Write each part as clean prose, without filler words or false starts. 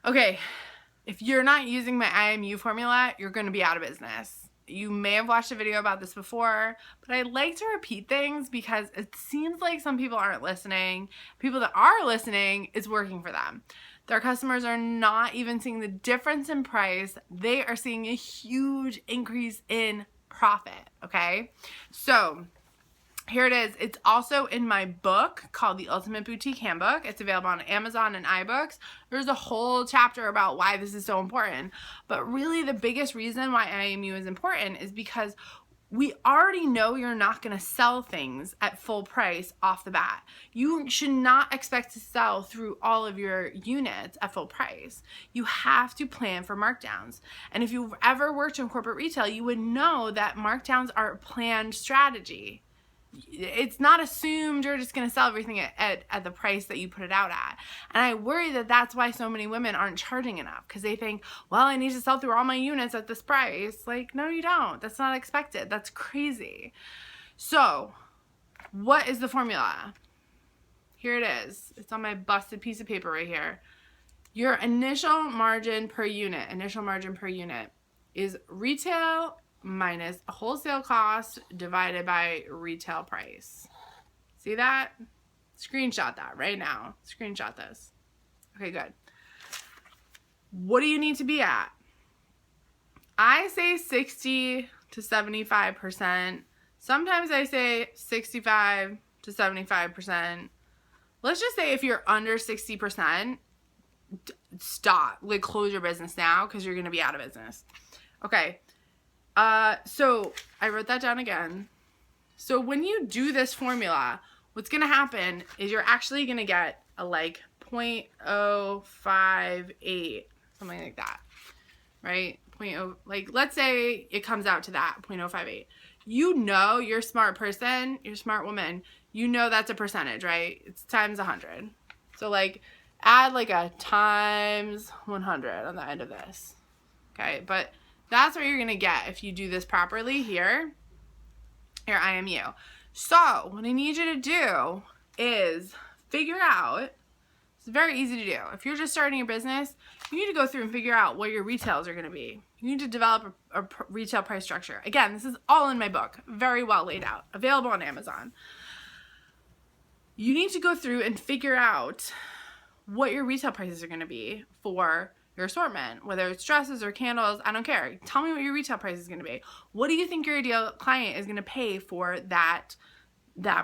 Okay, if you're not using my IMU formula, you're going to be out of business. You may have watched a video about this before, but I like to repeat things because it seems like some people aren't listening. People that are listening, it's working for them. Their customers are not even seeing the difference in price. They are seeing a huge increase in profit, okay? So here it is. It's also in my book called The Ultimate Boutique Handbook. It's available on Amazon and iBooks. There's a whole chapter about why this is so important. But really the biggest reason why IMU is important is because we already know you're not going to sell things at full price off the bat. You should not expect to sell through all of your units at full price. You have to plan for markdowns. And if you've ever worked in corporate retail, you would know that markdowns are a planned strategy. It's not assumed you're just going to sell everything at the price that you put it out at. And I worry that that's why so many women aren't charging enough, because they think, well, I need to sell through all my units at this price. Like, no, you don't. That's not expected. That's crazy. So what is the formula? Here it is. It's on my busted piece of paper right here. Your initial margin per unit is retail minus wholesale cost divided by retail price. See that? Screenshot that right now. Screenshot this. Okay, good. What do you need to be at? I say 60 to 75%. Sometimes I say 65 to 75%. Let's just say if you're under 60%, stop. Like, close your business now because you're going to be out of business. Okay. So I wrote that down again. So when you do this formula, what's going to happen is you're actually going to get a like 0.058, something like that, right? Like, let's say it comes out to that 0.058. You know, you're a smart person, you're a smart woman, you know that's a percentage, right? It's times 100. So like add like a times 100 on the end of this. Okay, but that's what you're going to get if you do this properly here, your IMU. So what I need you to do is figure out, it's very easy to do. If you're just starting your business, you need to go through and figure out what your retails are going to be. You need to develop a retail price structure. Again, this is all in my book, very well laid out, available on Amazon. You need to go through and figure out what your retail prices are going to be for your assortment, whether it's dresses or candles, I don't care. Tell me what your retail price is going to be. What do you think your ideal client is going to pay for that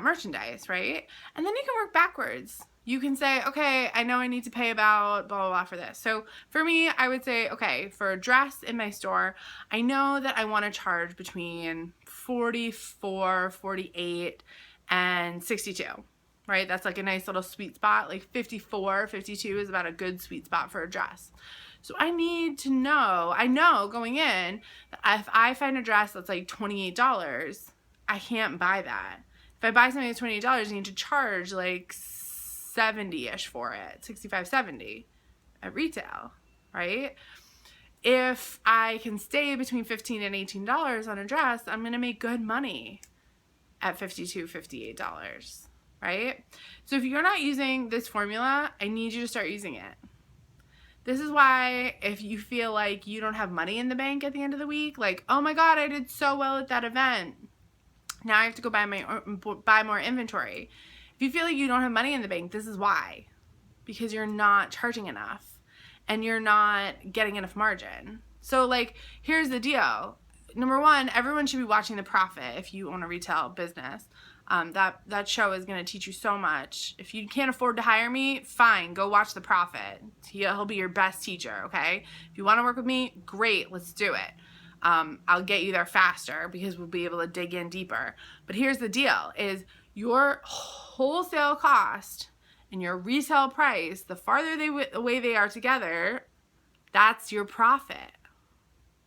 merchandise, right? And then you can work backwards. You can say, okay, I know I need to pay about blah, blah, blah for this. So for me, I would say, okay, for a dress in my store, I know that I want to charge between 44, 48, and 62. Right? That's like a nice little sweet spot. Like 54, 52 is about a good sweet spot for a dress. So I need to know, I know going in, that if I find a dress that's like $28, I can't buy that. If I buy something that's $28, I need to charge like 70-ish for it, 65, 70 at retail, right? If I can stay between $15 and $18 on a dress, I'm going to make good money at $52, $58. Right? So if you're not using this formula, I need you to start using it. This is why if you feel like you don't have money in the bank at the end of the week, like, oh my God, I did so well at that event, now I have to go buy more inventory. If you feel like you don't have money in the bank, this is why. Because you're not charging enough and you're not getting enough margin. So like, here's the deal. Number one, everyone should be watching The Profit if you own a retail business. That show is going to teach you so much. If you can't afford to hire me, fine, go watch The Profit. He'll be your best teacher, okay? If you want to work with me, great, let's do it. I'll get you there faster because we'll be able to dig in deeper. But here's the deal, is your wholesale cost and your retail price, the farther away they are together, that's your profit.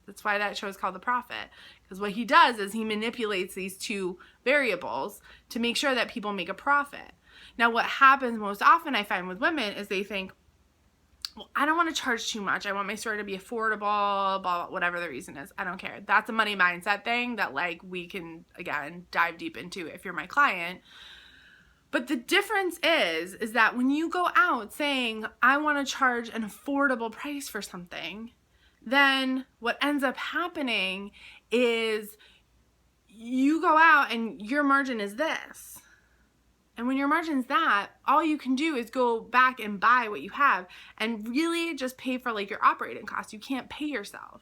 That's why that show is called The Profit. Because what he does is he manipulates these two variables to make sure that people make a profit. Now, what happens most often, I find, with women is they think, well, I don't want to charge too much. I want my store to be affordable, blah, whatever the reason is. I don't care. That's a money mindset thing that, like, we can, again, dive deep into if you're my client. But the difference is that when you go out saying, I want to charge an affordable price for something, then what ends up happening is you go out and your margin is this. And when your margin's that, all you can do is go back and buy what you have and really just pay for like your operating costs. You can't pay yourself.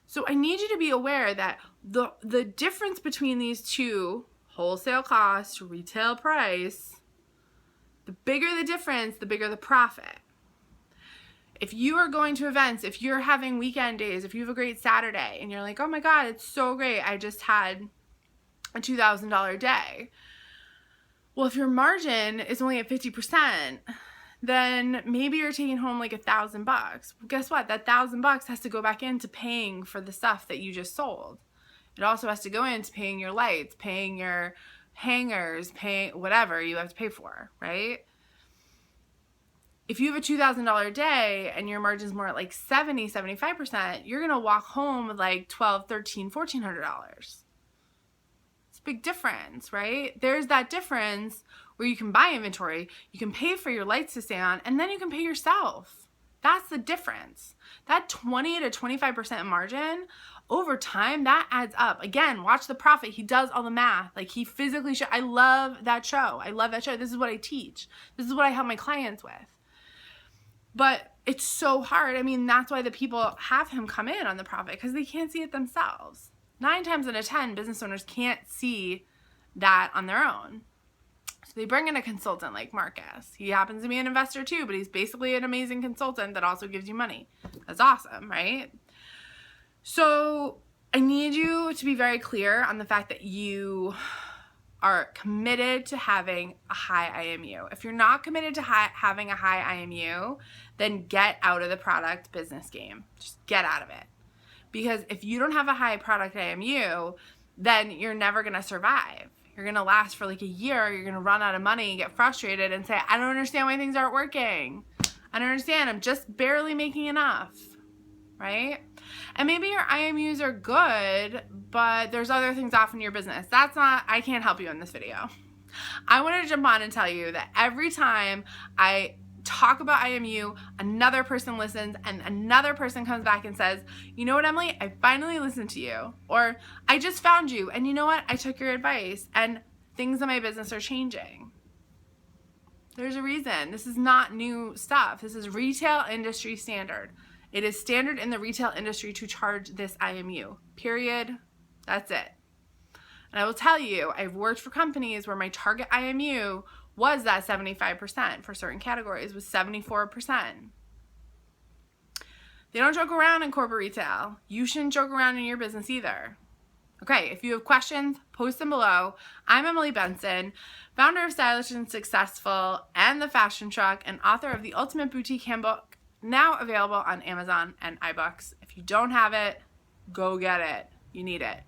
So I need you to be aware that the difference between these two, wholesale cost, retail price, the bigger the difference, the bigger the profit. If you are going to events, if you're having weekend days, if you have a great Saturday and you're like, oh my God, it's so great, I just had a $2,000 day. Well, if your margin is only at 50%, then maybe you're taking home like $1,000. Well, guess what? That $1,000 has to go back into paying for the stuff that you just sold. It also has to go into paying your lights, paying your hangers, paying whatever you have to pay for, right? If you have a $2,000 day and your margin's more at like 70, 75%, you're going to walk home with like $1,200, $1,300, $1,400. Big difference, right? There's that difference where you can buy inventory, you can pay for your lights to stay on, and then you can pay yourself. That's the difference. That 20 to 25% margin over time, that adds up. Again, watch The Profit. He does all the math. Like he physically shows. I love that show. I love that show. This is what I teach. This is what I help my clients with. But it's so hard. I mean, that's why the people have him come in on The Profit, because they can't see it themselves. 9 times out of 10, business owners can't see that on their own. So they bring in a consultant like Marcus. He happens to be an investor too, but he's basically an amazing consultant that also gives you money. That's awesome, right? So I need you to be very clear on the fact that you are committed to having a high IMU. If you're not committed to having a high IMU, then get out of the product business game. Just get out of it. Because if you don't have a high product IMU, then you're never going to survive. You're going to last for like a year. You're going to run out of money, get frustrated, and say, I don't understand why things aren't working. I don't understand. I'm just barely making enough, right? And maybe your IMUs are good, but there's other things off in your business. I can't help you in this video. I wanted to jump on and tell you that every time I talk about IMU, another person listens and another person comes back and says, you know what, Emily, I finally listened to you, or I just found you and you know what, I took your advice and things in my business are changing. There's a reason. This is not new stuff. This is retail industry standard. It is standard in the retail industry to charge this IMU, period. That's it. And I will tell you, I've worked for companies where my target IMU was that 75%. For certain categories was 74%. They don't joke around in corporate retail. You shouldn't joke around in your business either. Okay, if you have questions, post them below. I'm Emily Benson, founder of Stylish and Successful and The Fashion Truck, and author of The Ultimate Boutique Handbook, now available on Amazon and iBooks. If you don't have it, go get it. You need it.